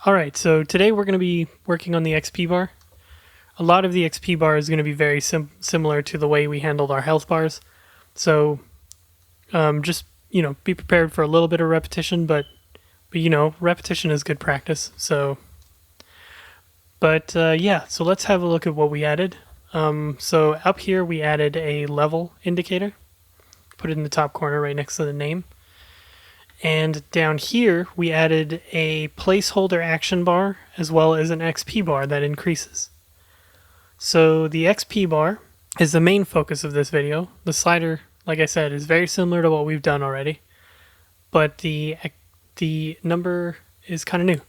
Alright, so today we're going to be working on the XP bar. A lot of the XP bar is going to be very similar to the way we handled our health bars. So just, be prepared for a little bit of repetition, but repetition is good practice. So let's have a look at what we added. So up here we added a level indicator. Put it in the top corner right next to the name. And down here, we added a placeholder action bar as well as an XP bar that increases. So the XP bar is the main focus of this video. The slider, like I said, is very similar to what we've done already, but the number is kind of new.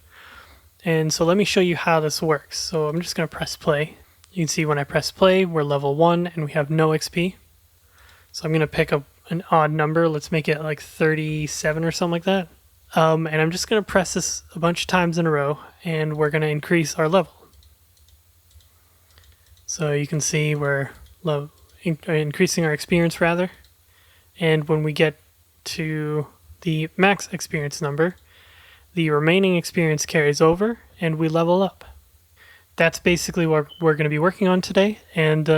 And so let me show you how this works. So I'm just going to press play. You can see when I press play, we're level 1 and we have no XP. So I'm going to pick up an odd number. Let's make it like 37 or something like that. And I'm just going to press this a bunch of times in a row, and we're going to increase our level. So you can see we're increasing our experience rather. And when we get to the max experience number, the remaining experience carries over and we level up. That's basically what we're going to be working on today. And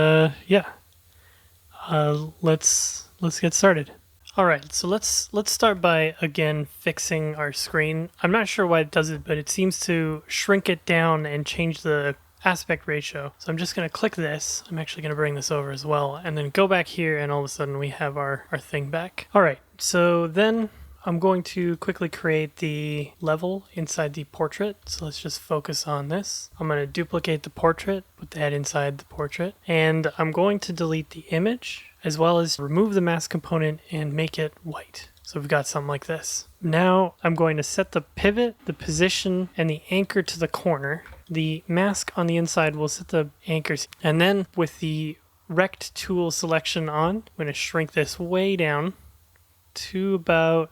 let's get started. Alright, so let's start by again fixing our screen. I'm not sure why it does it, but it seems to shrink it down and change the aspect ratio. So I'm just going to click this. I'm actually going to bring this over as well, and then go back here, and all of a sudden we have our thing back. Alright, so then I'm going to quickly create the level inside the portrait. So let's just focus on this. I'm going to duplicate the portrait, put that inside the portrait, and I'm going to delete the image as well as remove the mask component and make it white. So we've got something like this. Now I'm going to set the pivot, the position, and the anchor to the corner. The mask on the inside will set the anchors. And then with the rect tool selection on, I'm going to shrink this way down to about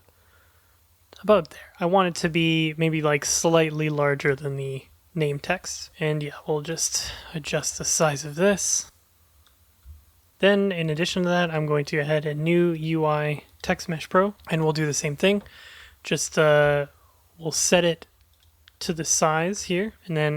there. I want it to be maybe like slightly larger than the name text. And yeah, we'll just adjust the size of this. Then in addition to that, I'm going to add a new UI Text Mesh Pro, and we'll do the same thing. Just we'll set it to the size here, and then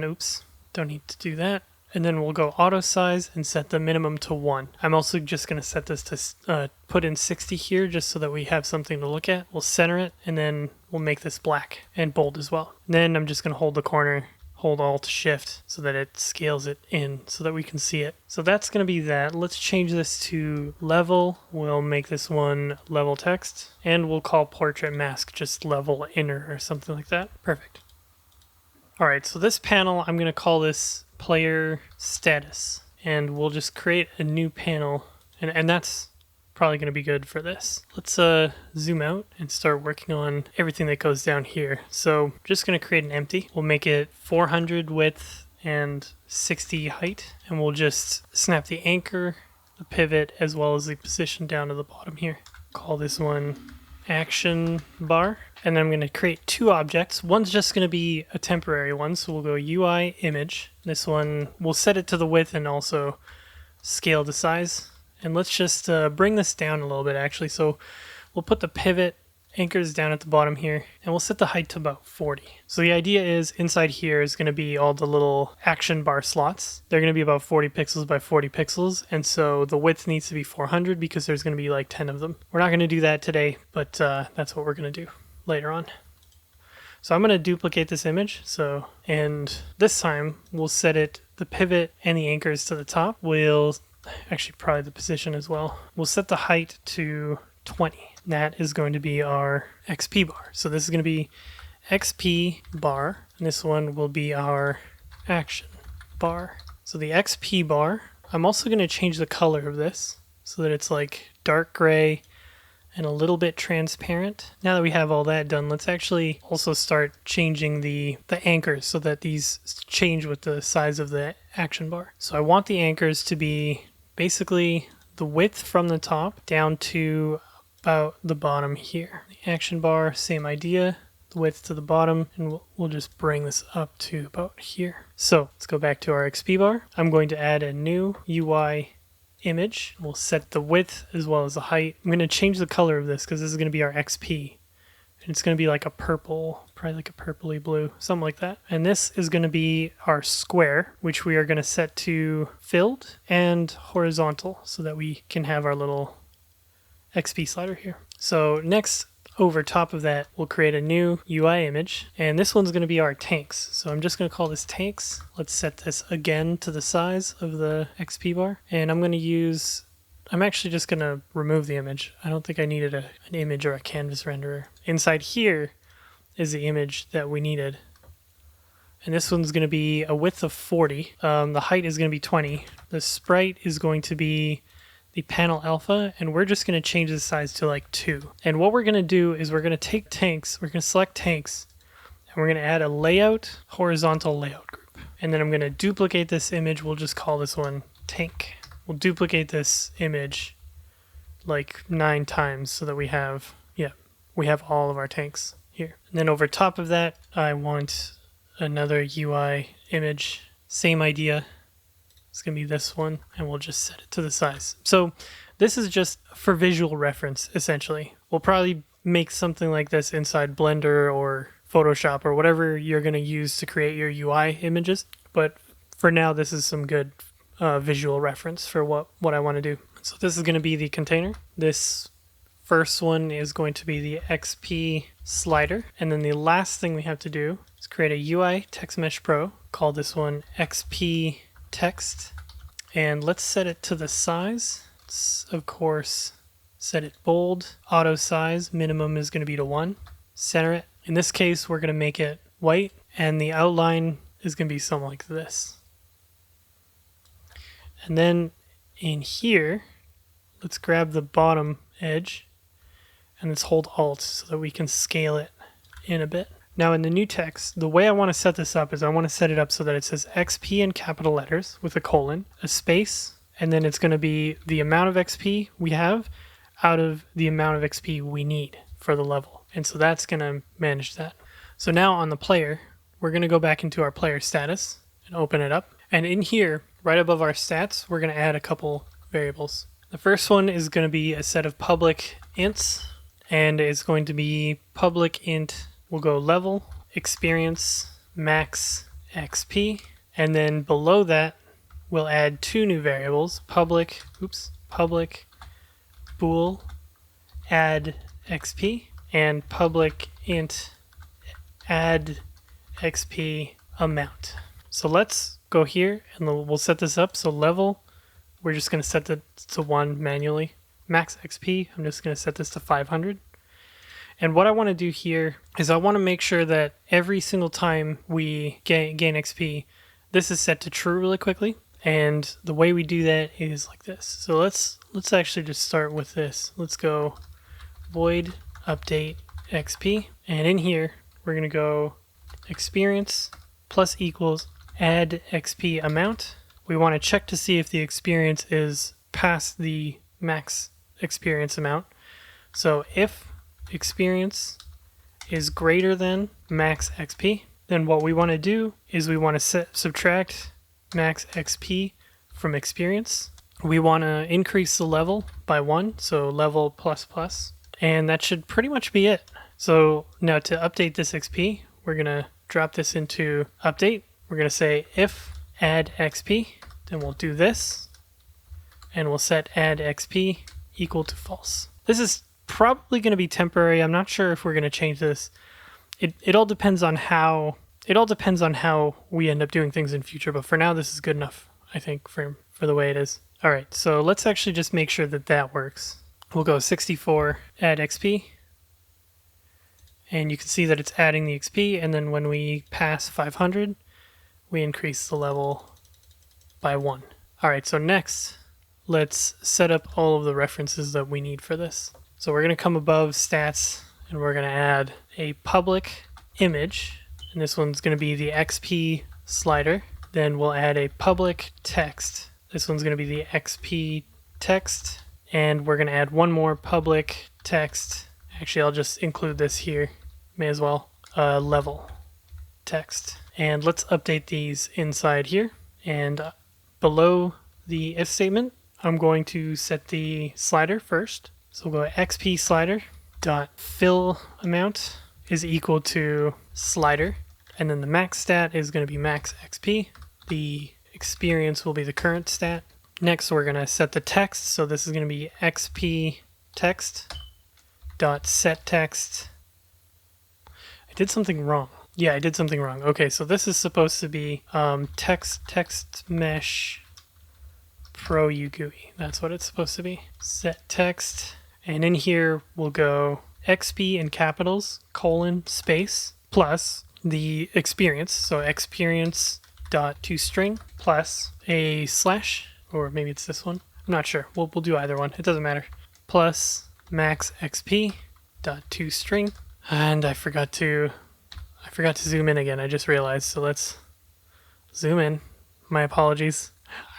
don't need to do that. And then we'll go auto size and set the minimum to 1. I'm also just going to set this to put in 60 here just so that we have something to look at. We'll center it, and then we'll make this black and bold as well. And then I'm just going to hold the corner, hold Alt Shift so that it scales it in so that we can see it. So that's going to be that. Let's change this to level. We'll make this one level text, and we'll call portrait mask just level inner or something like that. Perfect. Alright, so this panel, I'm going to call this player status, and we'll just create a new panel, and that's probably going to be good for this. Let's zoom out and start working on everything that goes down here. So just going to create an empty. We'll make it 400 width and 60 height, and we'll just snap the anchor, the pivot, as well as the position down to the bottom here. Call this one action bar, and then I'm going to create two objects. One's just going to be a temporary one, so we'll go UI image. This one, we'll set it to the width and also scale the size. And let's just bring this down a little bit actually. So we'll put the pivot anchors down at the bottom here, and we'll set the height to about 40. So the idea is inside here is going to be all the little action bar slots. They're going to be about 40 pixels by 40 pixels, and so the width needs to be 400 because there's going to be like 10 of them. We're not going to do that today, but that's what we're going to do later on. So I'm going to duplicate this image. And this time we'll set it, the pivot and the anchors to the top. We'll actually probably the position as well. We'll set the height to 20. That is going to be our XP bar. So this is going to be XP bar, and this one will be our action bar. So the XP bar, I'm also going to change the color of this so that it's like dark gray and a little bit transparent. Now that we have all that done, let's actually also start changing the anchors so that these change with the size of the action bar. So I want the anchors to be basically the width from the top down to about the bottom here. The action bar, same idea, the width to the bottom, and we'll just bring this up to about here. So let's go back to our XP bar. I'm going to add a new UI image. We'll set the width as well as the height. I'm going to change the color of this because this is going to be our XP. And it's going to be like a purple, probably like a purpley blue, something like that. And this is going to be our square, which we are going to set to filled and horizontal so that we can have our little XP slider here. So next, over top of that, we'll create a new UI image, and this one's going to be our tanks. So I'm just going to call this tanks. Let's set this again to the size of the XP bar, and I'm actually just going to remove the image. I don't think I needed an image or a canvas renderer. Inside here is the image that we needed, and this one's going to be a width of 40. The height is going to be 20. The sprite is going to be the panel alpha, and we're just going to change the size to like 2. And what we're going to do is we're going to take tanks, we're going to select tanks, and we're going to add a layout, horizontal layout group. And then I'm going to duplicate this image. We'll just call this one tank. We'll duplicate this image like 9 times so that we have all of our tanks here. And then over top of that, I want another UI image, same idea. It's going to be this one, and we'll just set it to the size. So this is just for visual reference, essentially. We'll probably make something like this inside Blender or Photoshop or whatever you're going to use to create your UI images. But for now, this is some good visual reference for what I want to do. So this is going to be the container. This first one is going to be the XP slider. And then the last thing we have to do is create a UI Text Mesh Pro. Call this one XP text, and let's set it to the size. Let's, of course, set it bold. Auto size minimum is going to be to 1. Center it. In this case, we're going to make it white, and the outline is going to be something like this. And then in here, let's grab the bottom edge, and let's hold Alt so that we can scale it in a bit. Now in the new text, the way I want to set this up is I want to set it up so that it says XP in capital letters with a colon, a space, and then it's going to be the amount of XP we have out of the amount of XP we need for the level. And so that's going to manage that. So now on the player, we're going to go back into our player status and open it up. And in here, right above our stats, we're going to add a couple variables. The first one is going to be a set of public ints, and it's going to be public int. We'll go level, experience, max, XP, and then below that, we'll add 2 new variables, public bool, add XP, and public int, add XP amount. So let's go here, and we'll set this up. So level, we're just going to set that to 1 manually. Max XP, I'm just going to set this to 500. And what I want to do here is I want to make sure that every single time we gain XP, this is set to true really quickly. And the way we do that is like this. So let's actually just start with this. Let's go void update XP. And in here, we're going to go experience plus equals add XP amount. We want to check to see if the experience is past the max experience amount. So if experience is greater than max XP, then what we want to do is we want to subtract max XP from experience. We want to increase the level by 1, so level plus plus, and that should pretty much be it. So now to update this XP, we're going to drop this into update. We're going to say if add XP, then we'll do this, and we'll set add XP equal to false. This is probably going to be temporary. I'm not sure if we're going to change this. It all depends on how we end up doing things in future, but for now this is good enough, I think, for the way it is. All right, so let's actually just make sure that works. We'll go 64 add XP, and you can see that it's adding the XP, and then when we pass 500, we increase the level by 1. All right, so next, let's set up all of the references that we need for this. So we're going to come above stats, and we're going to add a public image, and this one's going to be the XP slider. Then we'll add a public text. This one's going to be the XP text, and we're going to add one more public text. Actually, I'll just include this here, may as well, level text. And let's update these inside here. And below the if statement, I'm going to set the slider first. So we'll go XP slider, dot fill amount is equal to slider, and then the max stat is going to be max XP. The experience will be the current stat. Next, we're going to set the text. So this is going to be XP text dot set text. I did something wrong. Yeah, I did something wrong. Okay, so this is supposed to be text mesh pro UGUI. That's what it's supposed to be. Set text, and in here we'll go XP in capitals colon space plus the experience. So experience dot toString plus a slash, or maybe it's this one. I'm not sure. We'll do either one. It doesn't matter. Plus max XP dot toString, and I forgot to zoom in again. I just realized. So let's zoom in. My apologies.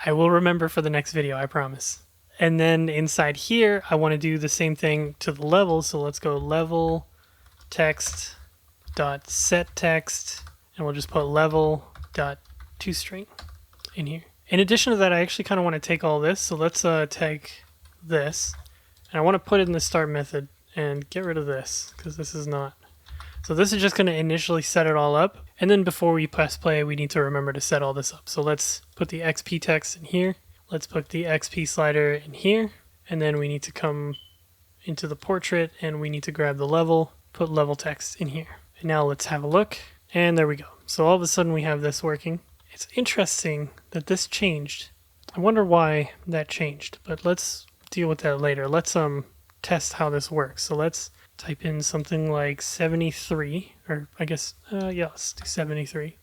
I will remember for the next video, I promise. And then inside here, I want to do the same thing to the level. So let's go level text dot set text, and we'll just put level dot toString in here. In addition to that, I actually kind of want to take all this. So let's take this, and I want to put it in the start method and get rid of this because this is not. So this is just going to initially set it all up. And then before we press play, we need to remember to set all this up. So let's put the XP text in here. Let's put the XP slider in here. And then we need to come into the portrait and we need to grab the level, put level text in here. And now let's have a look. And there we go. So all of a sudden we have this working. It's interesting that this changed. I wonder why that changed, but let's deal with that later. Let's test how this works. So let's type in something like 73, or I guess, yeah, let's do 73.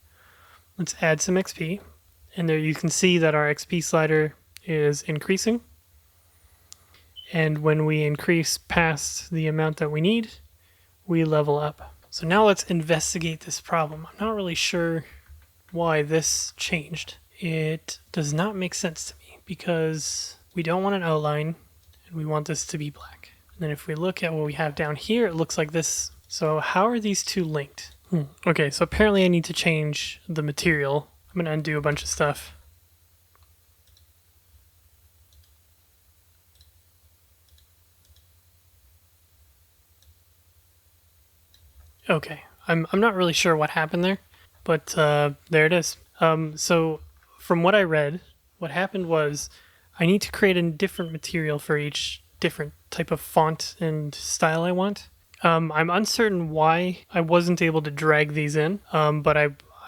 Let's add some XP. And there you can see that our XP slider is increasing. And when we increase past the amount that we need, we level up. So now let's investigate this problem. I'm not really sure why this changed. It does not make sense to me because we don't want an outline and we want this to be black. And then if we look at what we have down here, it looks like this. So how are these two linked? Okay, so apparently I need to change the material. I'm going to undo a bunch of stuff. Okay, I'm not really sure what happened there, but there it is. So from what I read, what happened was I need to create a different material for each different type of font and style I want. I'm uncertain why I wasn't able to drag these in, but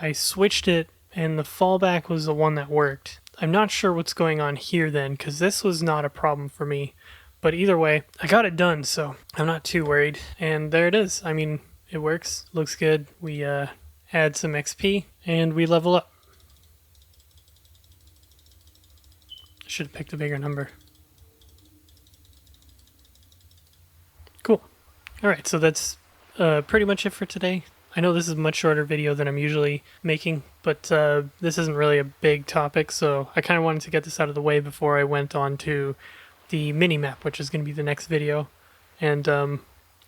I switched it and the fallback was the one that worked. I'm not sure what's going on here then, because this was not a problem for me. But either way, I got it done, so I'm not too worried. And there it is. I mean, it works, looks good. We add some XP and we level up. I should have picked a bigger number. Cool. Alright, so that's pretty much it for today. I know this is a much shorter video than I'm usually making, but this isn't really a big topic, so I kind of wanted to get this out of the way before I went on to the mini-map, which is going to be the next video. And I'm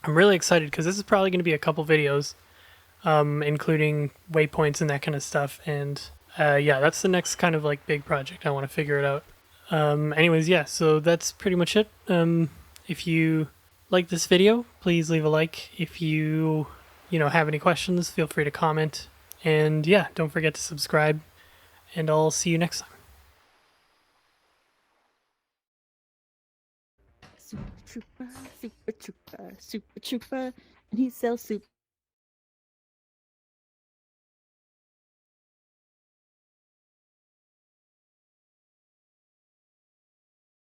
really excited because this is probably going to be a couple videos, including waypoints and that kind of stuff. And yeah, that's the next kind of like big project. I want to figure it out. Anyways, yeah, so that's pretty much it. If you like this video, please leave a like. If you have any questions, feel free to comment. And yeah, don't forget to subscribe. And I'll see you next time. Super trooper, super trooper, super trooper, and he sells soup.